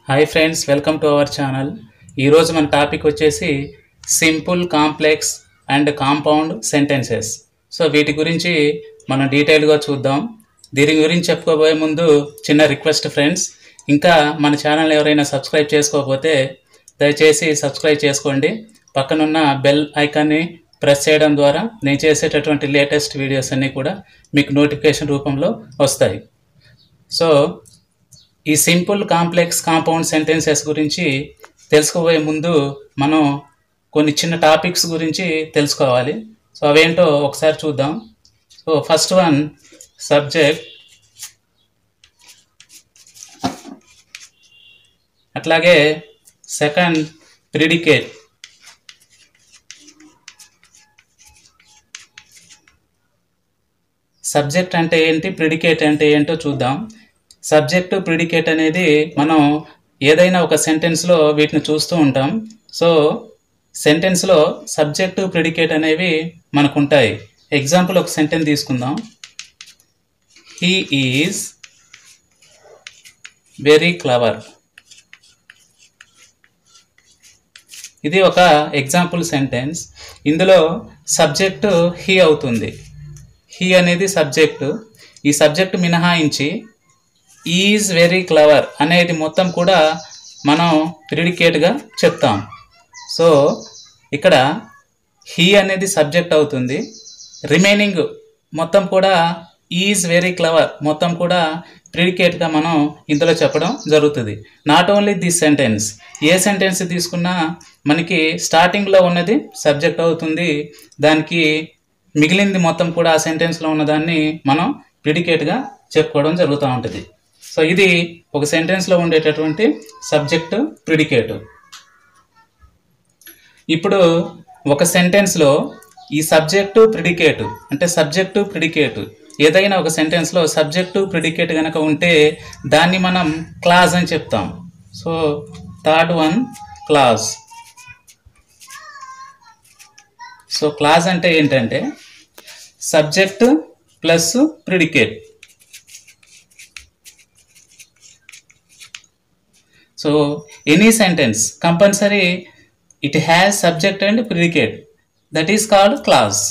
Hi friends, welcome to our channel. ఈరోజు మన topic వచ్చేసి simple, complex and compound sentences. So వీటి గురించి మనం డీటెయిల్గా చూద్దాం. దీని గురించి చెప్పుకోబోయే ముందు చిన్న రిక్వెస్ట్ ఫ్రెండ్స్, ఇంకా మన ఛానల్ ఎవరైనా సబ్స్క్రైబ్ చేసుకోకపోతే దయచేసి సబ్స్క్రైబ్ చేసుకోండి. పక్కనున్న బెల్ ఐకాన్ని ప్రెస్ చేయడం ద్వారా నేను చేసేటటువంటి లేటెస్ట్ వీడియోస్ అన్నీ కూడా మీకు నోటిఫికేషన్ రూపంలో వస్తాయి. సో ఈ సింపుల్, కాంప్లెక్స్, కాంపౌండ్ సెంటెన్సెస్ గురించి తెలుసుకోబోయే ముందు మనం కొన్ని చిన్న టాపిక్స్ గురించి తెలుసుకోవాలి. సో అవేంటో ఒకసారి చూద్దాం. సో ఫస్ట్ వన్ సబ్జెక్ట్, అట్లాగే సెకండ్ ప్రిడికేట్, సబ్జెక్ట్ అంటే ఏంటి, ప్రిడికేట్ అంటే ఏంటో చూద్దాం. సబ్జెక్ట్, ప్రిడికేట్ అనేది మనం ఏదైనా ఒక సెంటెన్స్లో వీటిని చూస్తూ ఉంటాం. సో సెంటెన్స్లో సబ్జెక్టు, ప్రిడికేట్ అనేవి మనకు ఉంటాయి. ఎగ్జాంపుల్ ఒక సెంటెన్స్ తీసుకుందాం. He is very clever. ఇది ఒక ఎగ్జాంపుల్ సెంటెన్స్. ఇందులో సబ్జెక్టు హీ అవుతుంది. హీ అనేది సబ్జెక్టు. ఈ సబ్జెక్టు మినహాయించి ఈజ్ వెరీ క్లవర్ అనేది మొత్తం కూడా మనం ప్రిడికేట్గా చెప్తాం. సో ఇక్కడ హీ అనేది సబ్జెక్ట్ అవుతుంది. రిమైనింగ్ మొత్తం కూడా ఈజ్ వెరీ క్లవర్ మొత్తం కూడా ప్రిడికేట్గా మనం ఇందులో చెప్పడం జరుగుతుంది. Not only this sentence, A sentence తీసుకున్నా మనకి స్టార్టింగ్లో ఉన్నది సబ్జెక్ట్ అవుతుంది. దానికి మిగిలింది మొత్తం కూడా ఆ సెంటెన్స్లో ఉన్నదాన్ని మనం ప్రిడికేట్గా చెప్పుకోవడం జరుగుతూ ఉంటుంది. సో ఇది ఒక సెంటెన్స్లో ఉండేటటువంటి సబ్జెక్టు, ప్రిడికేటు. ఇప్పుడు ఒక సెంటెన్స్లో ఈ సబ్జెక్టు, ప్రిడికేటు అంటే సబ్జెక్టు, ప్రిడికేటు ఏదైనా ఒక సెంటెన్స్లో సబ్జెక్టు, ప్రిడికేట్ కనుక ఉంటే దాన్ని మనం క్లాజ్ అని చెప్తాం. So third one clause. So clause అంటే ఏంటంటే subject plus predicate. So any sentence compulsory it has subject and predicate, that is called clause.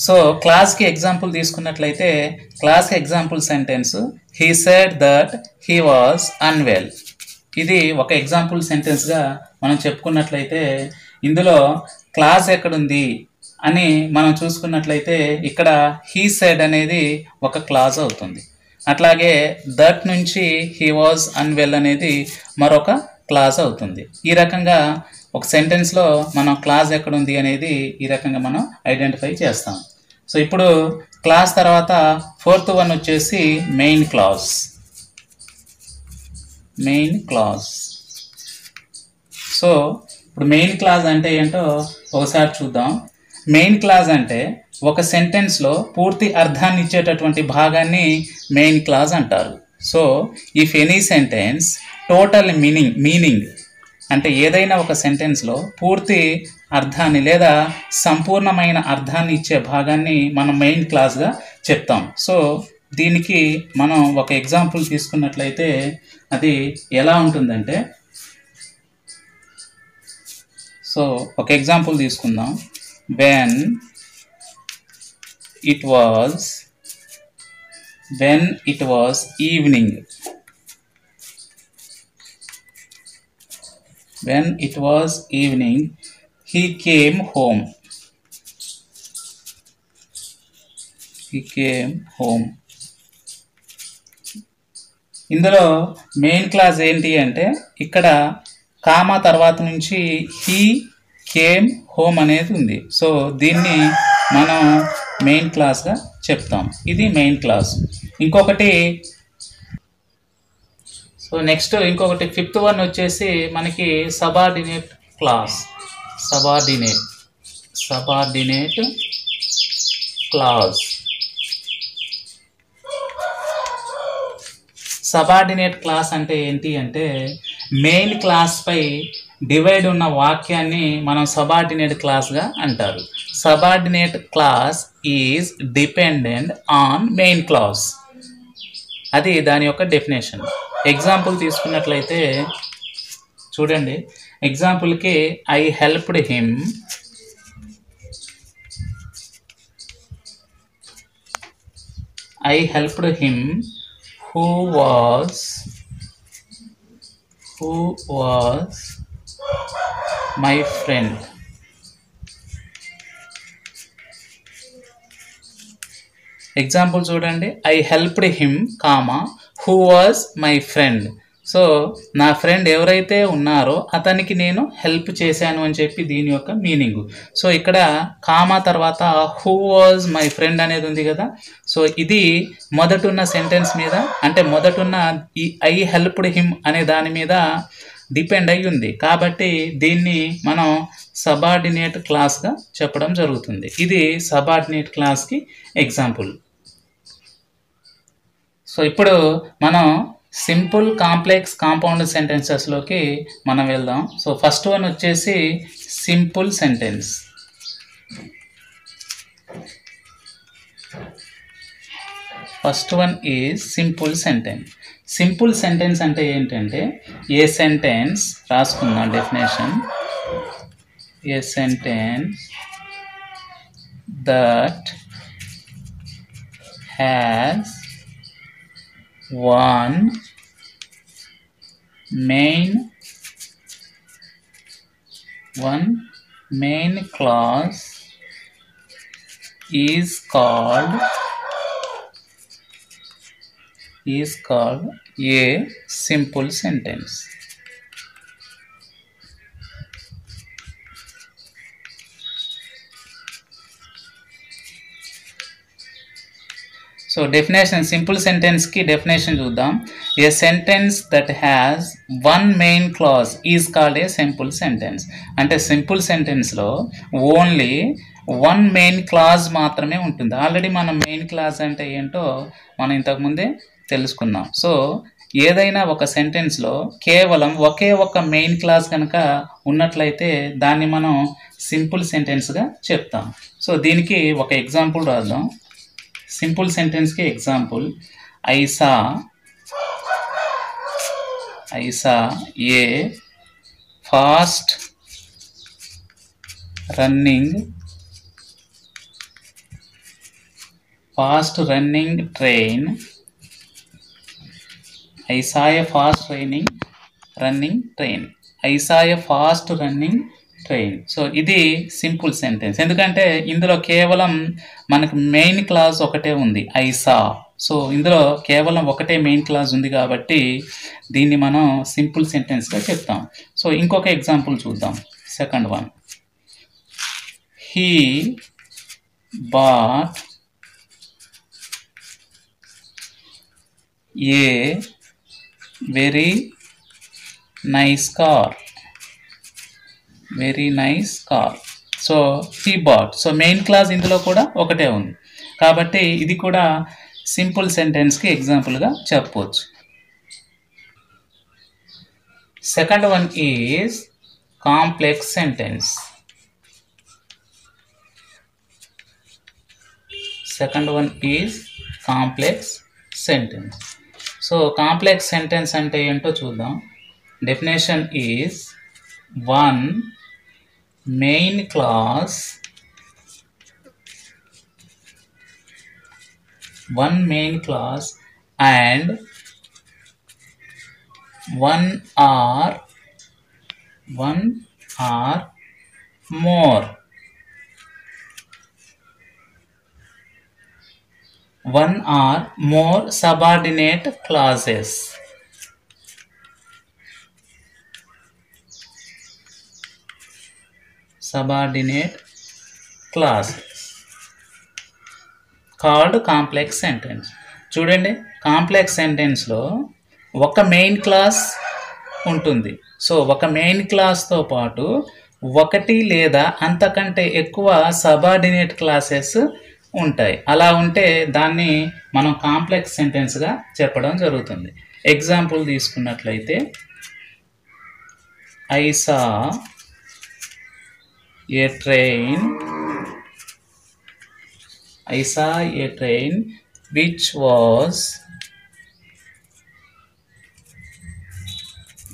So క్లాస్కి ఎగ్జాంపుల్ తీసుకున్నట్లయితే క్లాస్కి example sentence he said that he was unwell. ఇది ఒక example సెంటెన్స్గా మనం చెప్పుకున్నట్లయితే ఇందులో class ఎక్కడుంది అని మనం చూసుకున్నట్లయితే ఇక్కడ he said అనేది ఒక క్లాజ్ అవుతుంది. అట్లాగే దట్ నుంచి హీ వాజ్ అన్వెల్ అనేది మరొక క్లాజ్ అవుతుంది. ఈ రకంగా ఒక సెంటెన్స్లో మనం క్లాజ్ ఎక్కడుంది అనేది ఈ రకంగా మనం ఐడెంటిఫై చేస్తాం. సో ఇప్పుడు క్లాజ్ తర్వాత ఫోర్త్ వన్ వచ్చేసి main clause. Main clause. So ఇప్పుడు మెయిన్ క్లాజ్ అంటే ఏంటో ఒకసారి చూద్దాం. మెయిన్ క్లాజ్ అంటే ఒక సెంటెన్స్లో పూర్తి అర్థాన్ని ఇచ్చేటటువంటి భాగాన్ని మెయిన్ క్లాజ్ అంటారు. So if any sentence total meaning అంటే ఏదైనా ఒక సెంటెన్స్లో పూర్తి అర్థాన్ని లేదా సంపూర్ణమైన అర్థాన్ని ఇచ్చే భాగాన్ని మనం మెయిన్ క్లాజ్గా చెప్తాం. సో దీనికి మనం ఒక ఎగ్జాంపుల్ తీసుకున్నట్లయితే అది ఎలా ఉంటుందంటే, సో ఒక ఎగ్జాంపుల్ తీసుకుందాం. when it was evening. When it was evening, he came home. ఇందులో మెయిన్ క్లాజ్ ఏంటి అంటే ఇక్కడ కామా తర్వాత నుంచి he came home అనేది ఉంది. సో దీన్ని మనం మెయిన్ క్లాస్గా చెప్తాం. ఇది మెయిన్ క్లాస్. ఇంకొకటి ఇంకొకటి ఫిఫ్త్ వన్ వచ్చేసి మనకి subordinate class. Subordinate class. Subordinate class అంటే ఏంటి అంటే మెయిన్ క్లాస్ పై డివైడ్ ఉన్న వాక్యాన్ని మనం సబార్డినేట్ క్లాస్గా అంటారు. Subordinate clause is dependent on main clause. అది దాని యొక్క డెఫినేషన్. ఎగ్జాంపుల్ తీసుకున్నట్లయితే చూడండి, ఎగ్జాంపుల్కి I helped him, I helped him who was my friend. Example చూడండి, I helped him comma who was my friend. So నా ఫ్రెండ్ ఎవరైతే ఉన్నారో అతనికి నేను హెల్ప్ చేశాను అని చెప్పి దీని యొక్క మీనింగ్. సో ఇక్కడ కామా తర్వాత హూ వాజ్ మై ఫ్రెండ్ అనేది ఉంది కదా. సో ఇది మొదటున్న సెంటెన్స్ మీద, అంటే మొదటున్న ఈ ఐ హెల్ప్డ్ హిమ్ అనే దాని మీద డిపెండ్ అయి ఉంది. కాబట్టి దీన్ని మనం సబార్డినేట్ క్లాస్గా చెప్పడం జరుగుతుంది. ఇది సబార్డినేట్ క్లాస్కి ఎగ్జాంపుల్. సో ఇప్పుడు మనం సింపుల్, కాంప్లెక్స్, కాంపౌండ్ సెంటెన్సెస్లోకి మనం వెళ్దాం. సో ఫస్ట్ వన్ వచ్చేసి simple sentence. First one is simple sentence. Simple sentence అంటే ఏంటంటే ఏ సెంటెన్స్ రాసుకుందాం definition. A sentence that has one main clause is called a simple sentence. So definition, simple సెంటెన్స్కి definition చూద్దాం. A sentence that has one main clause is called a simple sentence. అంటే simple సెంటెన్స్లో only one main clause మాత్రమే ఉంటుంది. Already మనం main clause అంటే ఏంటో మనం ఇంతకుముందే తెలుసుకున్నాం. సో ఏదైనా ఒక సెంటెన్స్లో కేవలం ఒకే ఒక మెయిన్ క్లాజ్ కనుక ఉన్నట్లయితే దాన్ని మనం సింపుల్ సెంటెన్స్గా చెప్తాం. సో దీనికి ఒక ఎగ్జాంపుల్ రాద్దాం. సింపుల్ సెంటెన్స్కి example, I saw a fast running train. I saw a fast running train. I saw a fast running train. So ఇది సింపుల్ సెంటెన్స్. ఎందుకంటే ఇందులో కేవలం మనకు మెయిన్ క్లాజ్ ఒకటే ఉంది, ఐ సా. సో ఇందులో కేవలం ఒకటే మెయిన్ క్లాజ్ ఉంది కాబట్టి దీన్ని మనం సింపుల్ సెంటెన్స్గా చెప్తాం. సో ఇంకొక ఎగ్జాంపుల్ చూద్దాం. Second one, he bought a very nice car. So he bought. So main clause ఇందులో కూడా ఒకటే ఉంది కాబట్టి ఇది కూడా సింపుల్ సెంటెన్స్కి ఎగ్జాంపుల్గా చెప్పవచ్చు. Second one is complex sentence. So complex sentence అంటే ఏంటో చూద్దాం. Definition is one main clause and one or more. One or more subordinate clauses. Called complex sentence. చూడండి, కాంప్లెక్స్ సెంటెన్స్లో ఒక మెయిన్ క్లాస్ ఉంటుంది. సో ఒక మెయిన్ క్లాస్తో పాటు ఒకటి లేదా అంతకంటే ఎక్కువ సబార్డినేట్ క్లాసెస్ ఉంటాయి. అలా ఉంటే దాన్ని మనం కాంప్లెక్స్ సెంటెన్స్గా చెప్పడం జరుగుతుంది. ఎగ్జాంపుల్ తీసుకున్నట్లయితే, I saw a train which was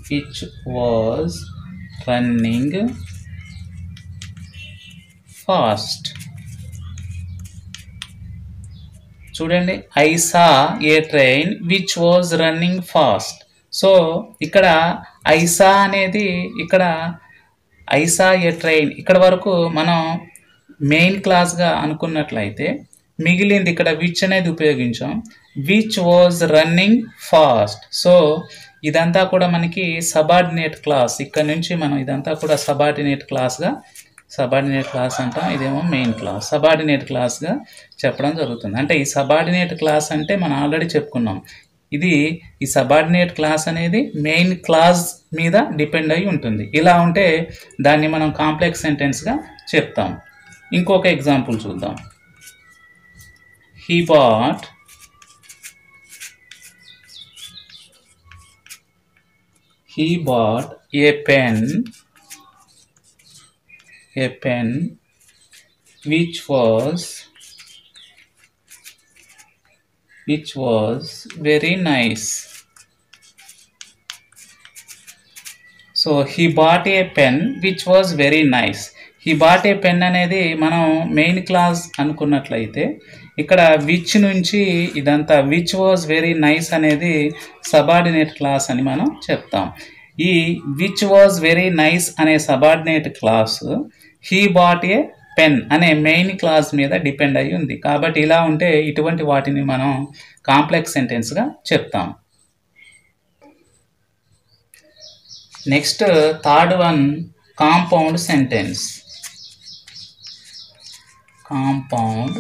which was running fast. చూడండి, I saw a train which was running fast. So ఇక్కడ ఐసా అనేది ఇక్కడ ఐసా ఏ ట్రైన్ ఇక్కడ వరకు మనం మెయిన్ క్లాస్గా అనుకున్నట్లయితే మిగిలింది ఇక్కడ విచ్ అనేది ఉపయోగించాం. Which was running fast. So ఇదంతా కూడా మనకి సబార్డినేట్ క్లాస్. ఇక్కడ నుంచి మనం ఇదంతా కూడా సబార్డినేట్ క్లాస్ అంటాం. ఇదేమో మెయిన్ క్లాస్. సబార్డినేట్ క్లాస్గా చెప్పడం జరుగుతుంది. అంటే ఈ సబార్డినేట్ క్లాస్ అంటే మనం ఆల్రెడీ చెప్పుకున్నాం. ఈ సబార్డినేట్ క్లాస్ అనేది మెయిన్ క్లాస్ మీద డిపెండ్ అయి ఉంటుంది. ఇలా ఉంటే దాన్ని మనం కాంప్లెక్స్ సెంటెన్స్గా చెప్తాం. ఇంకొక ఎగ్జాంపుల్ చూద్దాం. He bought a pen which was very nice. So he bought a pen which was very nice. he bought a pen అనేది మనం మెయిన్ క్లాస్ అనుకున్నట్లయితే ఇక్కడ విచ్ నుంచి ఇదంతా విచ్ వాజ్ వెరీ నైస్ అనేది సబార్డినేట్ క్లాస్ అని మనం చెప్తాం. ఈ విచ్ వాజ్ వెరీ నైస్ అనే subordinate class he bought a pen అనే మెయిన్ క్లాస్ మీద డిపెండ్ అయి ఉంది. కాబట్టి ఇలా ఉంటే ఇటువంటి వాటిని మనం కాంప్లెక్స్ సెంటెన్స్గా చెప్తాం. Next third one compound sentence. Compound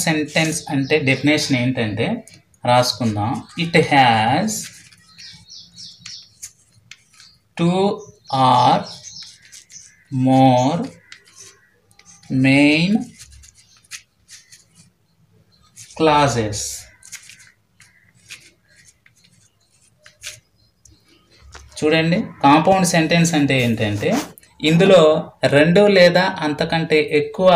sentence అంటే డెఫినేషన్ ఏంటంటే రాసుకుందాం. It has 2 or more main clauses. చూడండి, కాంపౌండ్ సెంటెన్స్ అంటే ఏంటంటే ఇందులో 2 లేదా అంతకంటే ఎక్కువ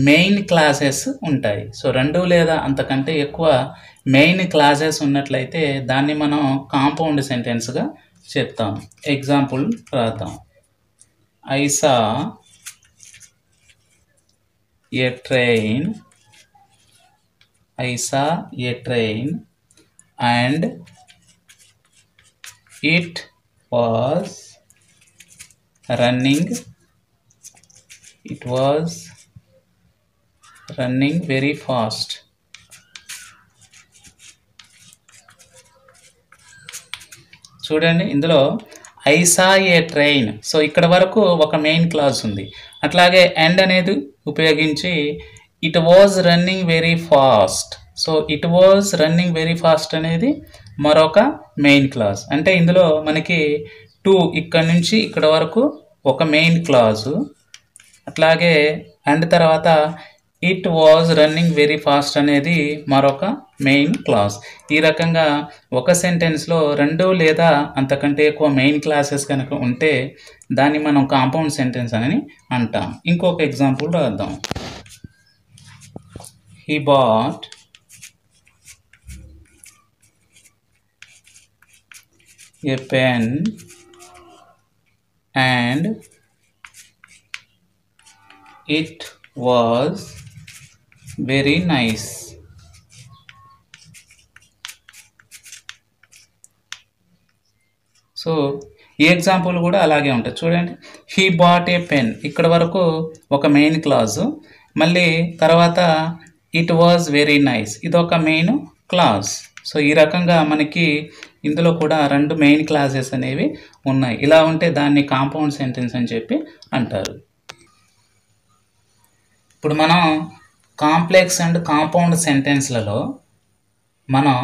మెయిన్ క్లాసెస్ ఉంటాయి. సో 2 లేదా అంతకంటే ఎక్కువ మెయిన్ క్లాసెస్ ఉన్నట్లయితే దాన్ని మనం కాంపౌండ్ సెంటెన్స్గా చెప్తాం. ఎగ్జాంపుల్ రాద్దాం. I saw a train and it was running very fast. చూడండి, ఇందులో I saw a train. So ఇక్కడ వరకు ఒక మెయిన్ క్లాస్ ఉంది. అట్లాగే అండ్ అనేది ఉపయోగించి it was running very fast. So it was running very fast అనేది మరొక మెయిన్ క్లాస్. అంటే ఇందులో మనకి 2 ఇక్కడ నుంచి ఇక్కడ వరకు ఒక మెయిన్ క్లాసు, అట్లాగే అండ్ తర్వాత it was running very fast అనేది మరొక మెయిన్ క్లాస్. ఈ రకంగా ఒక సెంటెన్స్లో 2 లేదా అంతకంటే ఎక్కువ మెయిన్ క్లాసెస్ కనుక ఉంటే దాన్ని మనం కాంపౌండ్ సెంటెన్స్ అని అంటాం. ఇంకొక ఎగ్జాంపుల్ రాద్దాం. He bought a pen and it was very nice. So ఈ ఎగ్జాంపుల్ కూడా అలాగే ఉంటుంది. చూడండి, హీ బాట్ ఏ పెన్ ఇక్కడ వరకు ఒక మెయిన్ క్లాసు, మళ్ళీ తర్వాత ఇట్ వాజ్ వెరీ నైస్ ఇదొక మెయిన్ క్లాస్. సో ఈ రకంగా మనకి ఇందులో కూడా 2 మెయిన్ క్లాసెస్ అనేవి ఉన్నాయి. ఇలా ఉంటే దాన్ని కాంపౌండ్ సెంటెన్స్ అని చెప్పి అంటారు. ఇప్పుడు మనం కాంప్లెక్స్ అండ్ కాంపౌండ్ సెంటెన్స్లలో మనం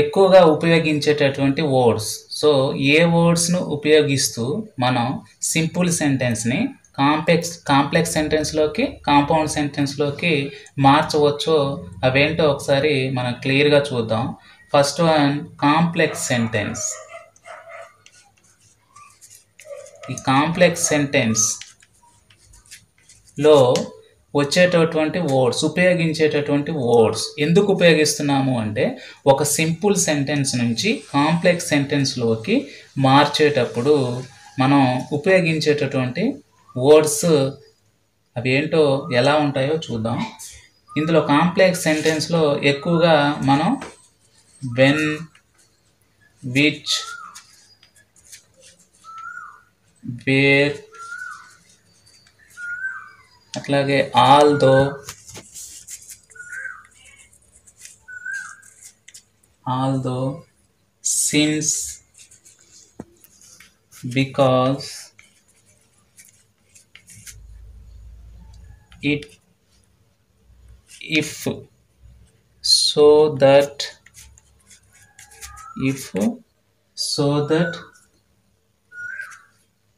ఎక్కువగా ఉపయోగించేటటువంటి వర్డ్స్. సో ఏ వర్డ్స్ను ఉపయోగిస్తూ మనం సింపుల్ సెంటెన్స్ని కాంప్లెక్స్ సెంటెన్స్లోకి కాంపౌండ్ సెంటెన్స్లోకి మార్చవచ్చో అవేంటో ఒకసారి మనం క్లియర్గా చూద్దాం. First one complex sentence. ఈ కాంప్లెక్స్ సెంటెన్స్లో వచ్చేటటువంటి వర్డ్స్, ఉపయోగించేటటువంటి వర్డ్స్ ఎందుకు ఉపయోగిస్తున్నాము అంటే ఒక సింపుల్ సెంటెన్స్ నుంచి కాంప్లెక్స్ సెంటెన్స్లోకి మార్చేటప్పుడు మనం ఉపయోగించేటటువంటి వర్డ్స్ అవి ఏంటో ఎలా ఉంటాయో చూద్దాం. ఇందులో కాంప్లెక్స్ సెంటెన్స్లో ఎక్కువగా మనం వెన్, విచ్, వేర్, అట్లాగే although, since, because, it, if, so that,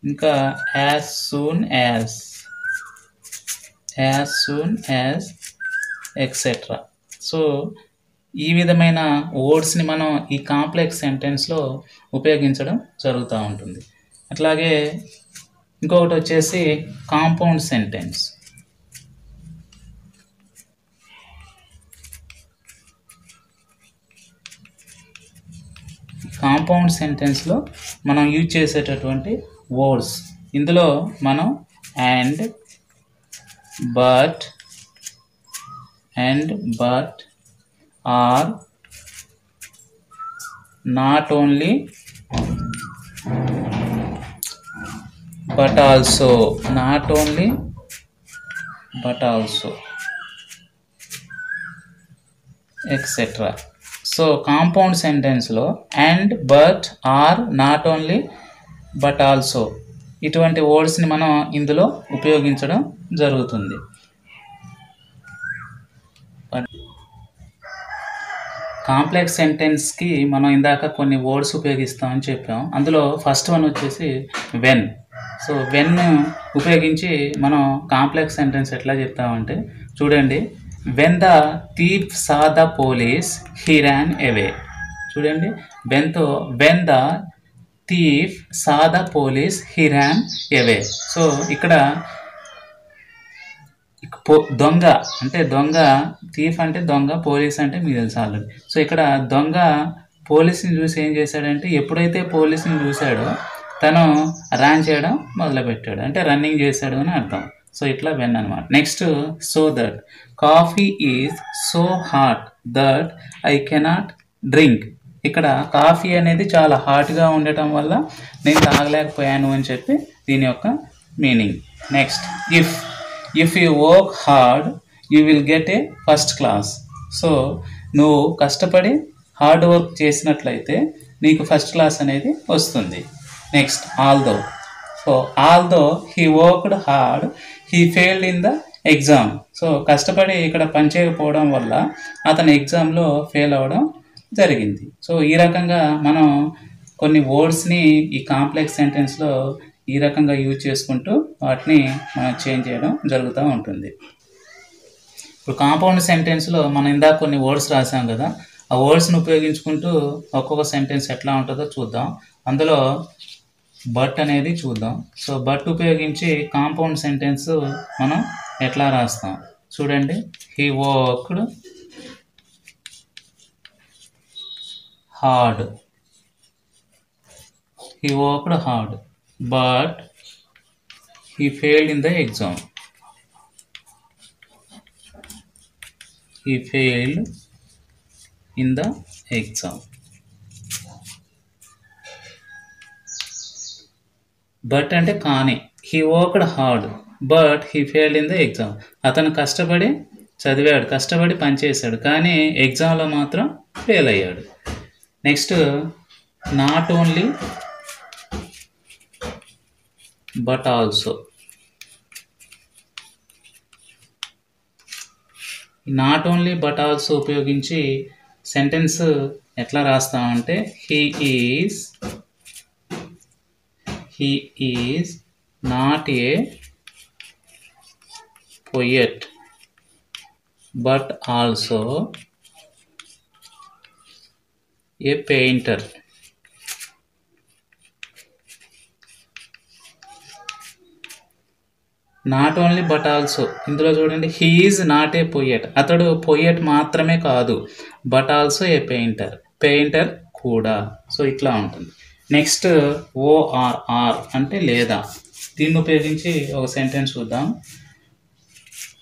ఇంకా as soon as, etcetera. So ఈ విధమైన వర్డ్స్ని మనం ఈ కాంప్లెక్స్ సెంటెన్స్లో ఉపయోగించడం జరుగుతూ ఉంటుంది. అట్లాగే ఇంకొకటి వచ్చేసి కాంపౌండ్ సెంటెన్స్. కాంపౌండ్ సెంటెన్స్లో మనం యూజ్ చేసేటటువంటి వర్డ్స్, ఇందులో మనం and, but, are, not only, but also, etc. So compound సెంటెన్స్లో and, but, or, not only, but also ఇటువంటి వర్డ్స్ని మనం ఇందులో ఉపయోగించడం జరుగుతుంది. కాంప్లెక్స్ సెంటెన్స్కి మనం ఇందాక కొన్ని వర్డ్స్ ఉపయోగిస్తామని చెప్పాం. అందులో ఫస్ట్ వన్ వచ్చేసి వెన్. సో వెన్ ఉపయోగించి మనం కాంప్లెక్స్ సెంటెన్స్ ఎట్లా చెప్తామంటే చూడండి, when the thief saw the police he ran away. చూడండి, when the thief saw the police he ran away. So ఇక్కడ దొంగ అంటే దొంగ, థీఫ్ అంటే దొంగ, పోలీస్ అంటే మీకు తెలుసు ఆల్రెడీ. సో ఇక్కడ దొంగ పోలీస్ని చూసి ఏం చేశాడంటే ఎప్పుడైతే పోలీస్ని చూశాడో తను రన్ చేయడం మొదలుపెట్టాడు, అంటే రన్నింగ్ చేశాడు అని అర్థం. సో ఇట్లా వెన్ అనమాట. Next so that, coffee is so hot that I cannot drink. ఇక్కడ కాఫీ అనేది చాలా హాట్గా ఉండటం వల్ల నేను తాగలేకపోయాను అని చెప్పి దీని యొక్క meaning. Next if you work hard you will get a first class. So నువ్వు కష్టపడి హార్డ్ వర్క్ చేసినట్లయితే నీకు ఫస్ట్ క్లాస్ అనేది వస్తుంది. Next although. So although he worked hard he failed in the exam. So కష్టపడి ఇక్కడ పనిచేయకపోవడం వల్ల అతను ఎగ్జామ్లో ఫెయిల్ అవ్వడం జరిగింది. సో ఈ రకంగా మనం కొన్ని వర్డ్స్ని ఈ కాంప్లెక్స్ సెంటెన్స్లో ఈ రకంగా యూజ్ చేసుకుంటూ వాటిని మనం చేంజ్ చేయడం జరుగుతూ ఉంటుంది. ఇప్పుడు కాంపౌండ్ సెంటెన్స్లో మనం ఇందాక కొన్ని వర్డ్స్ రాసాం కదా, ఆ వర్డ్స్ని ఉపయోగించుకుంటూ ఒక్కొక్క సెంటెన్స్ ఎట్లా ఉంటుందో చూద్దాం. అందులో బట్ అనేది చూద్దాం. సో బట్ ఉపయోగించి కాంపౌండ్ సెంటెన్స్ మనం ఎట్లా రాస్తాం చూడండి. He worked hard, but he failed in the exam. But అంటే కానీ, he worked hard but he failed in the exam. అతను కష్టపడి చదివాడు, కష్టపడి పనిచేశాడు, కానీ ఎగ్జామ్లో మాత్రం ఫెయిల్ అయ్యాడు. Next not only but also. Not only but also ఉపయోగించి సెంటెన్స్ ఎట్లా రాస్తామంటే he is not a poet but also a painter. Not only but also. ఇందులో చూడండి, he is not a poet. అతడు పొయెట్ మాత్రమే కాదు, but also a painter. Painter కూడా. So ఇట్లా ఉంటుంది. నెక్స్ట్ ఓఆర్ఆర్ అంటే లేదా. దీన్ని ఉపయోగించి ఒక సెంటెన్స్ చూద్దాం.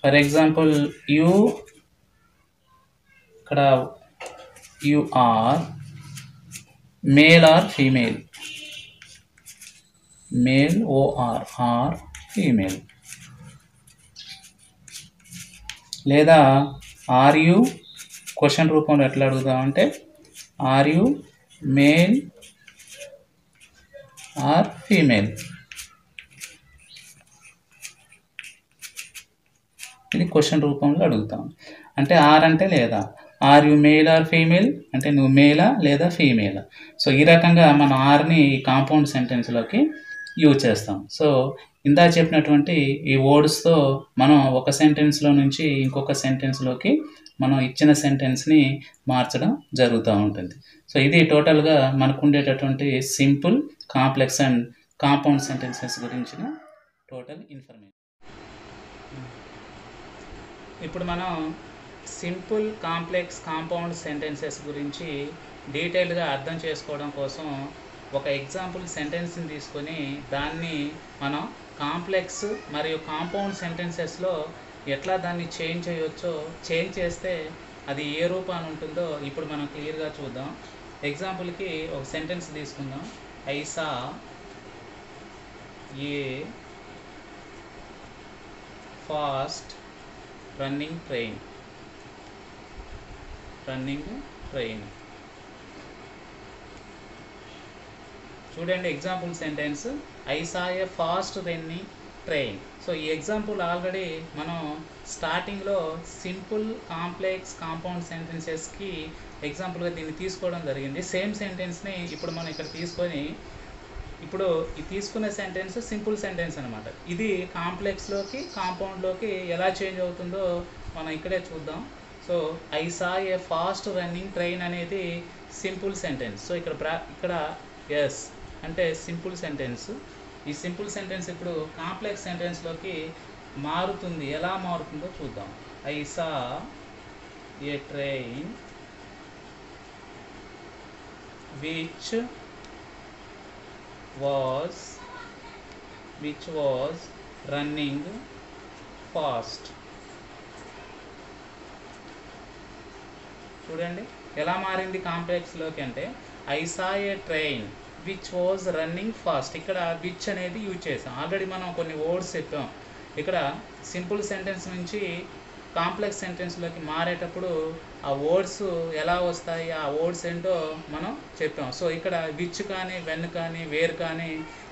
ఫర్ ఎగ్జాంపుల్, యూ, ఇక్కడ you are male or female. Male O R or female. లేదా ఆర్ యు క్వశ్చన్ రూపంలో ఎట్లా అడుగుదామంటే are you male or female. ఇది క్వశ్చన్ రూపంలో అడుగుతాం. అంటే ఆర్ అంటే లేదా, or you male or female అంటే నువ్వు మేలా లేదా ఫీమేలా. సో ఈ రకంగా మనం ఆర్ని కాంపౌండ్ సెంటెన్స్లోకి యూజ్ చేస్తాం. సో ఇందా చెప్పినటువంటి ఈ వర్డ్స్తో మనం ఒక సెంటెన్స్లో నుంచి ఇంకొక సెంటెన్స్లోకి మనం ఇచ్చిన సెంటెన్స్ని మార్చడం జరుగుతూ ఉంటుంది. సో ఇది టోటల్గా మనకు ఉండేటటువంటి simple, complex and compound sentences గురించిన టోటల్ ఇన్ఫర్మేషన్. ఇప్పుడు మనం సింపుల్, కాంప్లెక్స్, కాంపౌండ్ సెంటెన్సెస్ గురించి డీటెయిల్గా అర్థం చేసుకోవడం కోసం ఒక ఎగ్జాంపుల్ సెంటెన్స్ని తీసుకొని దాన్ని మనం కాంప్లెక్స్ మరియు కాంపౌండ్ సెంటెన్సెస్లో ఎట్లా దాన్ని చేంజ్ చేయవచ్చో, చేంజ్ చేస్తే అది ఏ రూపాన్ని ఉంటుందో ఇప్పుడు మనం క్లియర్గా చూద్దాం. ఎగ్జాంపుల్కి ఒక సెంటెన్స్ తీసుకుందాం. I saw a fast running train. Running train. చూడండి example sentence, I saw a fast running train. So ఈ ఎగ్జాంపుల్ ఆల్రెడీ మనం స్టార్టింగ్లో సింపుల్, కాంప్లెక్స్, కాంపౌండ్ సెంటెన్సెస్కి ఎగ్జాంపుల్గా దీన్ని తీసుకోవడం జరిగింది. సేమ్ సెంటెన్స్ని ఇప్పుడు మనం ఇక్కడ తీసుకొని, ఇప్పుడు ఈ తీసుకునే సెంటెన్స్ సింపుల్ సెంటెన్స్ అనమాట. ఇది కాంప్లెక్స్లోకి, కాంపౌండ్లోకి ఎలా చేంజ్ అవుతుందో మనం ఇక్కడే చూద్దాం. So I saw a fast running train అనేది సింపుల్ సెంటెన్స్. సో ఇక్కడ ఎస్ అంటే సింపుల్ సెంటెన్స్. ఈ సింపుల్ సెంటెన్స్ ఇప్పుడు కాంప్లెక్స్ సెంటెన్స్లోకి మారుతుంది. ఎలా మారుతుందో చూద్దాం. I saw a train which was running fast. చూడండి ఎలా మారింది కాంప్లెక్స్లోకి అంటే I saw a train which was running fast. ఇక్కడ విచ్ అనేది యూజ్ చేసాం. ఆల్రెడీ మనం కొన్ని వర్డ్స్ చెప్పాం. ఇక్కడ సింపుల్ సెంటెన్స్ నుంచి కాంప్లెక్స్ సెంటెన్స్లోకి మారేటప్పుడు ఆ వర్డ్స్ ఎలా వస్తాయి, ఆ వర్డ్స్ ఏంటో మనం చెప్పాం. సో ఇక్కడ విచ్ కానీ, వెన్ కానీ, వేర్ కానీ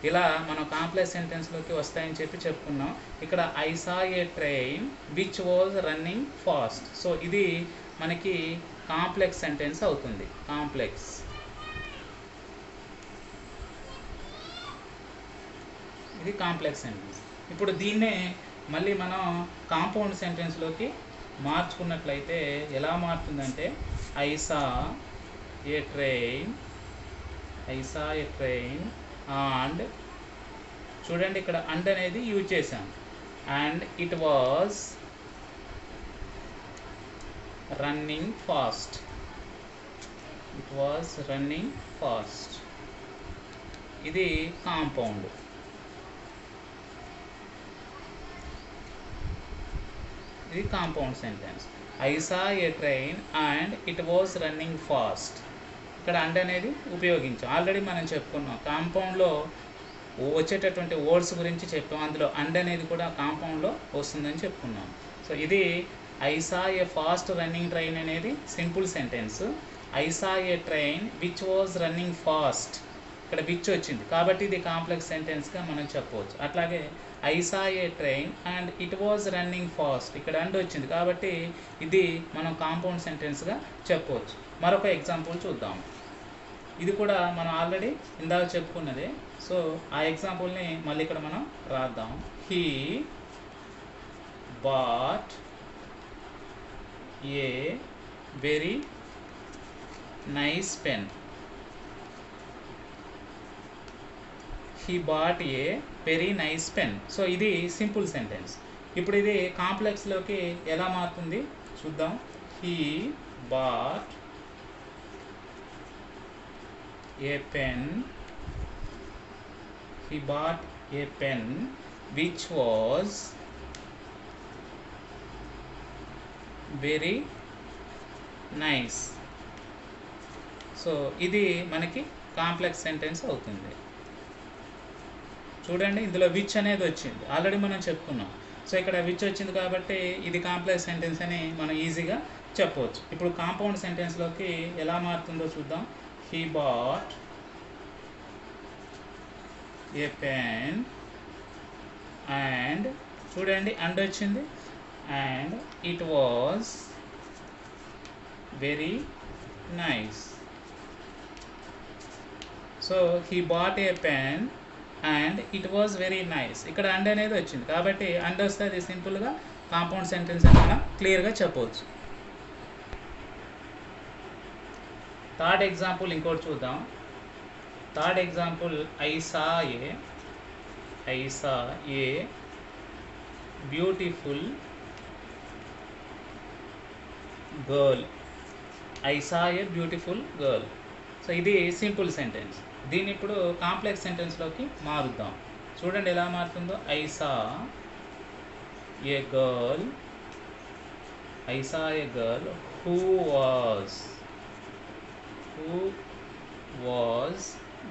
ఇలా మనం కాంప్లెక్స్ సెంటెన్స్లోకి వస్తాయని చెప్పుకున్నాం. ఇక్కడ I saw a train which was running fast. So ఇది మనకి కాంప్లెక్స్ సెంటెన్స్ అవుతుంది. కాంప్లెక్స్. ఇది కాంప్లెక్స్ సెంటెన్స్. ఇప్పుడు దీన్నే మళ్ళీ మనం కాంపౌండ్ సెంటెన్స్లోకి మార్చుకున్నట్లయితే ఎలా మారుతుందంటే I saw a train and చూడండి ఇక్కడ అండ్ అనేది యూజ్ చేసాం. And it was running fast. ఇది కాంపౌండ్. ఇది compound sentence. I saw a train and it was running fast. ఇక్కడ అండ్ అనేది ఉపయోగించాం. ఆల్రెడీ మనం చెప్పుకున్నాం కాంపౌండ్లో వచ్చేటటువంటి వర్డ్స్ గురించి చెప్పాం. అందులో అండ్ అనేది కూడా కాంపౌండ్లో వస్తుందని చెప్పుకున్నాం. సో ఇది I saw a fast running train అనేది simple sentence. I saw a train which was running fast, ఇక్కడ విచ్ వచ్చింది కాబట్టి ఇది కాంప్లెక్స్ సెంటెన్స్గా మనం చెప్పవచ్చు. అట్లాగే I saw a train and it was running fast, ఇక్కడ అండ్ వచ్చింది కాబట్టి ఇది మనం కాంపౌండ్ సెంటెన్స్గా చెప్పవచ్చు. మరొక ఎగ్జాంపుల్ చూద్దాం. ఇది కూడా మనం ఆల్రెడీ ఇందాక చెప్పుకున్నదే. సో ఆ ఎగ్జాంపుల్ని మళ్ళీ ఇక్కడ మనం రాద్దాం. He bought a very nice pen. He bought a very nice pen. So ఇది సింపుల్ సెంటెన్స్. ఇప్పుడు ఇది కాంప్లెక్స్లోకి ఎలా మారుతుంది చూద్దాం. He bought a pen, he bought a pen which was very nice. So ఇది మనకి కాంప్లెక్స్ సెంటెన్స్ అవుతుంది. చూడండి, ఇందులో విచ్ అనేది వచ్చింది, ఆల్రెడీ మనం చెప్పుకున్నాం. సో ఇక్కడ విచ్ వచ్చింది కాబట్టి ఇది కాంప్లెక్స్ సెంటెన్స్ అని మనం ఈజీగా చెప్పవచ్చు. ఇప్పుడు కాంపౌండ్ సెంటెన్స్లోకి ఎలా మారుతుందో చూద్దాం. he bought a pen and, చూడండి అండ్ వచ్చింది, and it was very nice. So he bought a pen and it was very nice. ఇక్కడ అండ్ అనేది వచ్చింది కాబట్టి అండ్ వస్తే అది సింపుల్గా కాంపౌండ్ సెంటెన్స్ అని మనం క్లియర్గా చెప్పవచ్చు. థర్డ్ ఎగ్జాంపుల్ ఇంకోటి చూద్దాం. Third example, I saw a beautiful girl. I saw a beautiful girl. So ఇది సింపుల్ సెంటెన్స్. దీన్ని ఇప్పుడు కాంప్లెక్స్ సెంటెన్స్లోకి మారుద్దాం. చూడండి ఎలా మారుతుందో. I saw a girl who was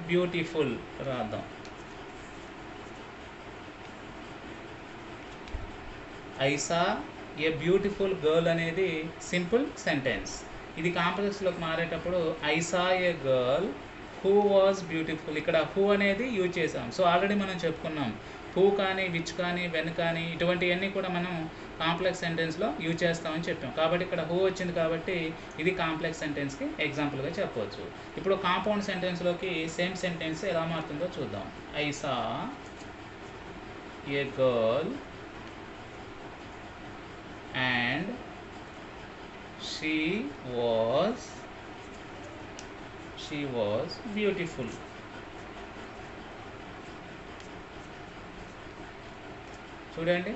beautiful రాద్దాం. I saw a beautiful girl అనేది సింపుల్ సెంటెన్స్. ఇది కాంప్లెక్స్లోకి మారేటప్పుడు I saw a girl who was beautiful. ఇక్కడ who అనేది యూజ్ చేసాం. సో ఆల్రెడీ మనం చెప్పుకున్నాం, హూ కానీ విచ్ కానీ వెన్ కానీ ఇటువంటివన్నీ కూడా మనం కాంప్లెక్స్ సెంటెన్స్లో యూజ్ చేస్తామని చెప్పాం. కాబట్టి ఇక్కడ హూ వచ్చింది కాబట్టి ఇది కాంప్లెక్స్ సెంటెన్స్కి ఎగ్జాంపుల్గా చెప్పవచ్చు. ఇప్పుడు కాంపౌండ్ సెంటెన్స్లోకి సేమ్ సెంటెన్స్ ఎలా మారుతుందో చూద్దాం. I saw a girl and she was beautiful. చూడండి,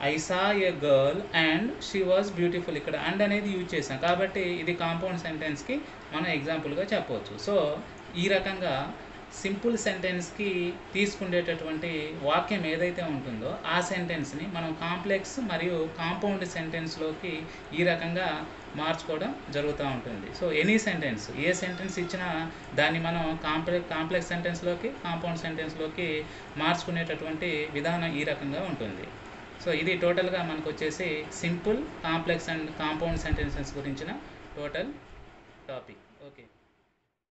I saw a girl and she was beautiful. ఇక్కడ అండ్ అనేది యూజ్ చేసాం కాబట్టి ఇది కాంపౌండ్ సెంటెన్స్కి మనం ఎగ్జాంపుల్గా చెప్పవచ్చు. సో ఈ రకంగా సింపుల్ సెంటెన్స్కి తీసుకునేటటువంటి వాక్యం ఏదైతే ఉంటుందో ఆ సెంటెన్స్ని మనం కాంప్లెక్స్ మరియు కాంపౌండ్ సెంటెన్స్లోకి ఈ రకంగా మార్చుకోవడం జరుగుతూ ఉంటుంది. సో ఎనీ సెంటెన్స్, ఏ సెంటెన్స్ ఇచ్చినా దాన్ని మనం కాంప్లెక్స్ సెంటెన్స్లోకి కాంపౌండ్ సెంటెన్స్లోకి మార్చుకునేటటువంటి విధానం ఈ రకంగా ఉంటుంది. సో ఇది టోటల్గా మనకు వచ్చేసి simple, complex and compound sentences గురించిన టోటల్ టాపిక్. ఓకే.